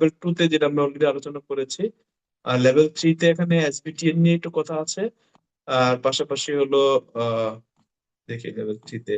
Level 2 তে যেটা আমরা অলরেডি আলোচনা করেছি, আর লেভেল 3 তে এখানে এসবিটিএন নিয়ে একটু কথা আছে। আর পাশাপাশি হলো আহ দেখি লেভেল 3 তে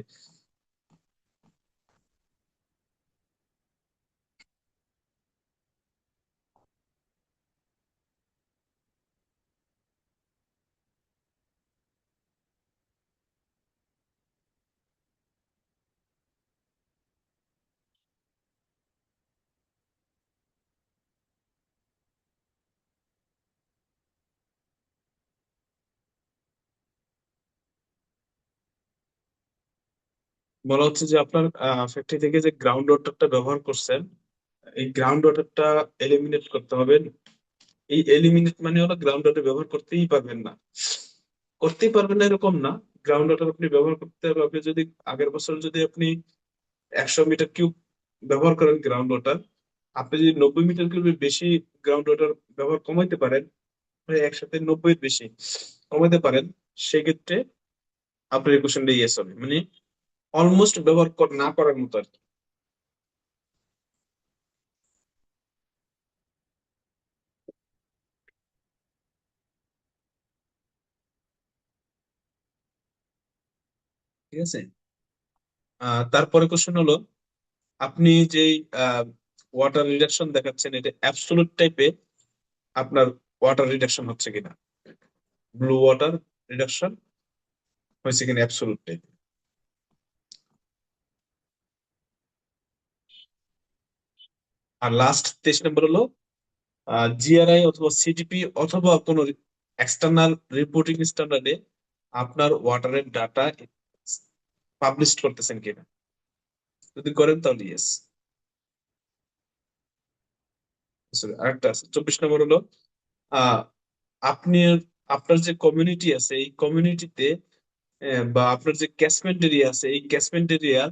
বলা হচ্ছে যে আপনার ফ্যাক্টরি থেকে যে গ্রাউন্ড ওয়াটারটা ব্যবহার করছেন, এই গ্রাউন্ড ওয়াটারটা এলিমিনেট করতে হবে। এই এলিমিনেট মানে হলো গ্রাউন্ড ওয়াটার ব্যবহার করতেই পারবেন না। করতেই পারবেন না এরকম না, গ্রাউন্ড ওয়াটার আপনি ব্যবহার করতে হবে। আপনি যদি আগের বছর যদি আপনি 100 মিটার কিউব ব্যবহার করেন গ্রাউন্ড ওয়াটার, আপনি যদি 90 মিটার কিউবের বেশি গ্রাউন্ড ওয়াটার ব্যবহার কমাইতে পারেন, মানে একসাথে 90 এর বেশি কমাইতে পারেন, সেক্ষেত্রে আপনার এই কোশ্চেনটা ইয়েস হবে, মানে অলমোস্ট ব্যবহার না করার মতো আর কি। ঠিক আছে। তারপরে কোশ্চেন হলো, আপনি যেই ওয়াটার রিডাকশন দেখাচ্ছেন, এটা অ্যাবসোলুট টাইপে আপনার ওয়াটার রিডাকশন হচ্ছে কিনা, ব্লু ওয়াটার রিডাকশন হয়েছে কিনা অ্যাবসোলুট টাইপ। আর লাস্ট 23 নম্বর হলো, জিআরআই অথবা সিডিপি অথবা কোনো এক্সটার্নাল রিপোর্টিং স্ট্যান্ডার্ডে আপনার ওয়াটারের ডাটা পাবলিশ করতেছেন কিনা। যদি করেন তাহলে ইয়েস। আরেকটা আছে 24 নম্বর হলো, আহ আপনি আপনার যে কমিউনিটি আছে এই কমিউনিটিতে বা আপনার যে ক্যাচমেন্ট এরিয়া আছে এই ক্যাচমেন্ট এরিয়া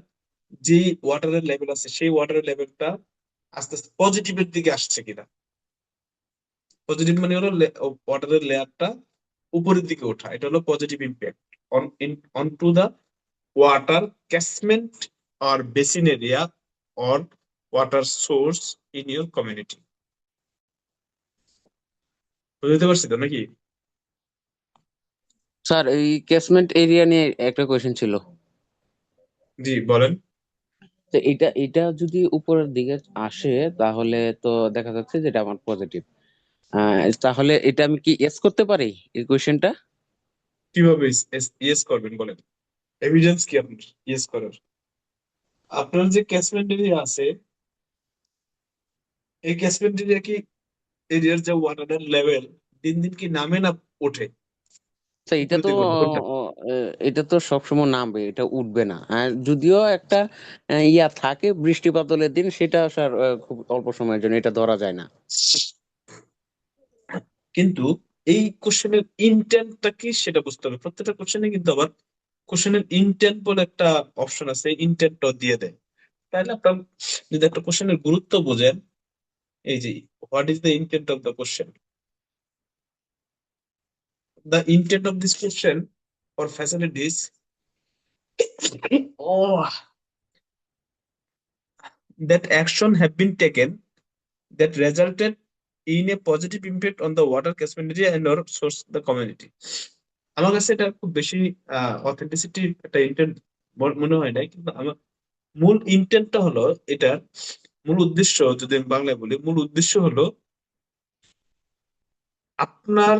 যে ওয়াটারের লেভেল আছে সেই ওয়াটারের লেভেলটা আস্তে আস্তে পজিটিভের দিকে আসছে কিনা। পজিটিভ মানে হলো ওয়াটারের লেয়ারটা উপরের দিকে ওঠা, এটা হলো positive impact on on to the water catchment or basin area or water source in your community। বুঝতে পারছি তো নাকি? স্যার এই ক্যাচমেন্ট এরিয়া নিয়ে একটা কোয়েশ্চেন ছিল। জি বলেন। তো এটা এটা যদি উপরের দিকে আসে তাহলে তো দেখা যাচ্ছে যেটা আমার পজিটিভ। তাহলে এটা আমি কি এস করতে পারি এই কোয়েশ্চেনটা? কিভাবে ইয়েস করবেন বলেন, এভিডেন্স কি আপনার ইয়েস করার? আপনার যে ক্যাচমেন্ট এরিয়া আছে এই ক্যাচমেন্ট এরিয়া কি, এরিয়ার যে ওয়াটারের লেভেল দিন দিন কি নামে না ওঠে, তো এটা উপরের তো দিকে ওঠে কোনটা? এটা তো সবসময় নামবে, এটা উঠবে না। আর যদিও একটা ইয়া থাকে বৃষ্টিপাত হলে দিন, সেটা স্যার খুব অল্প সময়ের জন্য, এটা ধরা যায় না। কিন্তু এই কোশ্চেনের ইন্টেন্টটা কি সেটা বুঝতে হবে। প্রত্যেকটা কোশ্চেনে কিন্তু আবার কোশ্চেনের ইন্টেন্ট বলে একটা অপশন আছে, ইন্টেন্টটা দিয়ে দেয়। তাহলে আপনার যদি একটা কোশ্চেনের গুরুত্ব বোঝেন, এই যে what is the intent of the question, the intent of this question or facilities oh, that action have been taken that resulted in a positive impact on the water catchment area and or source the community। আমার কাছে এটা খুব বেশি authenticity একটা intent মনে হয় না, কিন্তু আমার মূল ইন্টেন্টটা হলো, এটা মূল উদ্দেশ্য যদি আমি বাংলায় বলি, মূল উদ্দেশ্য হলো আপনার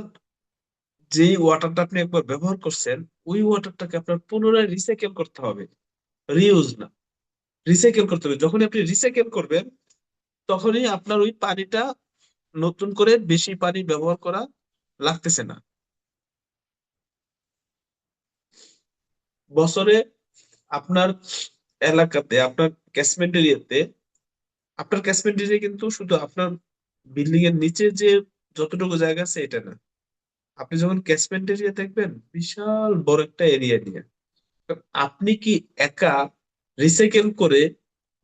যেই ওয়াটারটা আপনি একবার ব্যবহার করছেন ওই ওয়াটারটাকে আপনার পুনরায় রিসাইকেল করতে হবে, রিউজ না, রিসাইকেল করতে হবে। যখন আপনি রিসাইকেল করবেন তখনই আপনার ওই পানিটা নতুন করে বেশি পানি ব্যবহার করা লাগতেছে না। বছরে আপনার এলাকাতে আপনার ক্যাচমেন্ট এরিয়াতে, আপনার ক্যাচমেন্ট এরিয়া কিন্তু শুধু আপনার বিল্ডিং এর নিচে যে যতটুকু জায়গা আছে এটা না, আপনি যখন ক্যাচমেন্ট এরিয়া দেখবেন বিশাল বড় একটা এরিয়া নিয়ে, আপনি কি একা রিসাইকেল করে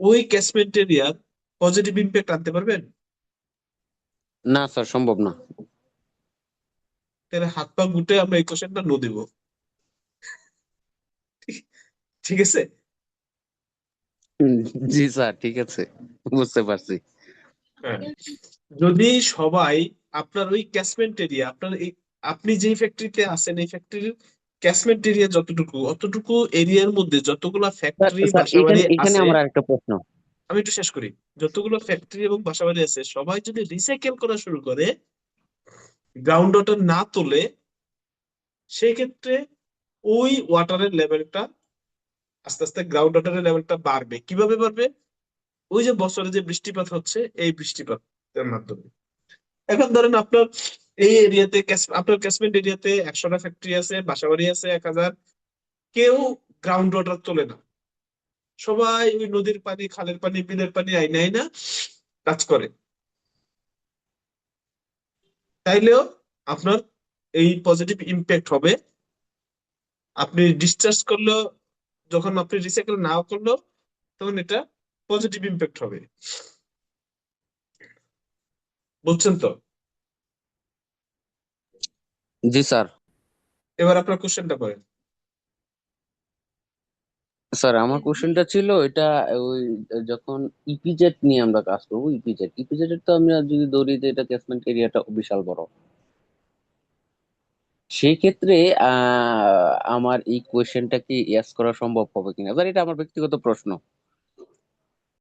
ওই ক্যাচমেন্ট এরিয়ার পজিটিভ ইম্প্যাক্ট আনতে পারবেন? না স্যার, সম্ভব না। তাহলে হাত পা গুটে আমরা এই কোশ্চেনটা নো দিব। ঠিক আছে। হুম, জি স্যার, ঠিক আছে, বুঝতে পারছি। হ্যাঁ, যদি সবাই আপনার ওই ক্যাচমেন্ট এরিয়া, আপনার এই আপনি যেই ফ্যাক্টরিতে আছেন এই ফ্যাক্টরির ক্যাচমেন্ট এরিয়া যতটুকু, অতটুকু এরিয়ার মধ্যে যতগুলা স্যার ফ্যাক্টরি স্যার বাসাবাড়ি এখানে এখানে আছে, আমার আরেকটা প্রশ্ন। আমি একটু শেষ করি, যতগুলো ফ্যাক্টরি এবং বাসাবাড়ি আছে সবাই যদি রিসাইকেল করা শুরু করে, গ্রাউন্ড ওয়াটার না তোলে, সেই ক্ষেত্রে ওই ওয়াটারের লেভেলটা আস্তে আস্তে গ্রাউন্ড ওয়াটারের লেভেলটা বাড়বে। কিভাবে বাড়বে? ওই যে বছরে যে বৃষ্টিপাত হচ্ছে এই বৃষ্টিপাতের মাধ্যমে। এখন ধরেন আপনার এই এরিয়াতে, আপনার ক্যাচমেন্ট এরিয়াতে 100টা ফ্যাক্টরি আছে, বাসাবাড়ি আছে 1000, কেউ গ্রাউন্ড ওয়াটার তোলে না, সবাই ওই নদীর পানি, খালের পানি, বিলের পানি আইনা আইনা কাজ করে। তাইলেও আপনার এই পজিটিভ ইম্প্যাক্ট হবে। আপনি ডিসচার্জ করলেও, যখন আপনি রিসাইকেল নাও করলেও, তখন এটা পজিটিভ ইম্প্যাক্ট হবে। বুঝছেন তো? জি স্যার। এবার আপনার কোশ্চেনটা করেন। স্যার আমার কোশ্চেনটা ছিল এটা, ওই যখন ইপিজেড নিয়ে আমরা কাজ করবো, ইপিজেড ইপিজেড তো আমরা যদি ধরি যে এটা ক্যাচমেন্ট এরিয়াটা বিশাল বড়, সেই ক্ষেত্রে আমার এই কোয়েশ্চেনটা কি ইয়াস করা সম্ভব হবে কিনা, স্যার এটা আমার ব্যক্তিগত প্রশ্ন।